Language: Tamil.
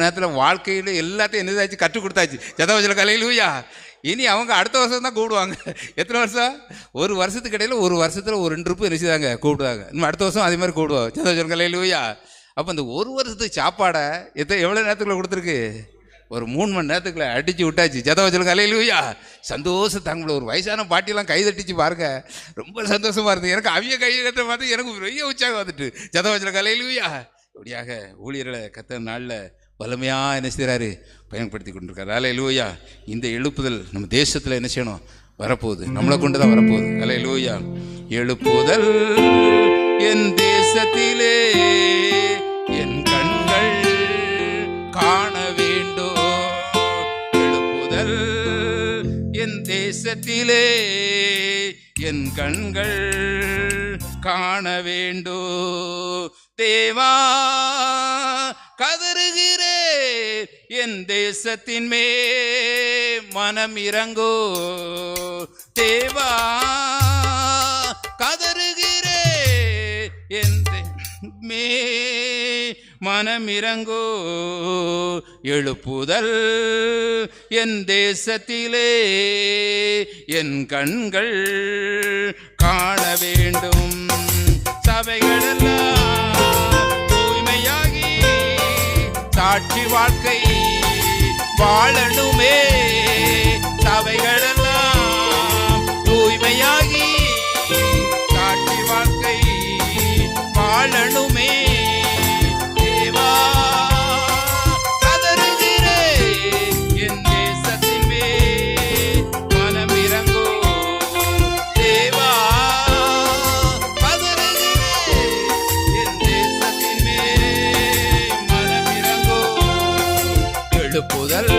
நேரத்தில் வாழ்க்கையில் எல்லாத்தையும் என்னதாச்சு கற்றுக் கொடுத்தாச்சு. ஜதவஜல கலையிலூயா. இனி அவங்க அடுத்த வருஷம் தான் கூப்பிடுவாங்க. எத்தனை வருஷம்? ஒரு வருஷத்துக்கு இடையில் ஒரு வருஷத்தில் ஒரு 2 ட்ரிப்பு நினைச்சுதாங்க கூப்பிடுவாங்க. இன்னும் அடுத்த வருஷம் அதே மாதிரி கூப்பிடுவோம். ஜதவஜல கலையிலூயா. அப்போ இந்த ஒரு வருஷத்துக்கு சாப்பாடை எவ்வளோ நேரத்துக்குள்ள கொடுத்துருக்கு? ஒரு 3 மணி நேரத்துக்குள்ள அடிச்சு விட்டாச்சு. ஜதவஜல கலையிலூயா. சந்தோஷம் தாங்கள. ஒரு வயசான பாட்டியெல்லாம் கை தட்டிச்சு பாருங்க, ரொம்ப சந்தோஷமா இருந்தது. எனக்கு அவிய கை கட்ட பார்த்து எனக்கு பெரிய உற்சாகம் வந்துட்டு. ஜதவஜல கலையிலூயா. இப்படியாக ஊழியர்களை கத்த நாளில் வலிமையாக என்ன செய்கிறாரு? பயன்படுத்தி கொண்டிருக்காரு. அல்லேலூயா. இந்த எழுப்புதல் நம்ம தேசத்தில் என்ன செய்யணும்? வரப்போகுது. நம்மளை கொண்டு தான் வரப்போகுது. அல்லேலூயா. எழுப்புதல் என் தேசத்திலே என் கண்கள் காண வேண்டும். எழுப்புதல் என் தேசத்திலே என் கண்கள் காண வேண்டும். தேவா கதறுகிறே என் தேசத்தின் மே மனம் இறங்கோ. தேவா கதறுகிறே என் மே மனம் இறங்கோ. எழுப்புதல் என் தேசத்திலே என் கண்கள் காண வேண்டும். சபைகளெல்லாம் தூய்மையாகி சாட்சி வாழ்க்கை வாழணுமே. சபைகளெல்லாம் தூய்மையாகி சாட்சி வாழ்க்கை வாழணுமே. தேவா கதறுகிறே என் தேசத்தின் மேல் மனம் இறங்கோ. தேவா கதறுகிறே என் தேசத்தின் மேல் மனம் இறங்கோ. எழுப்புதல்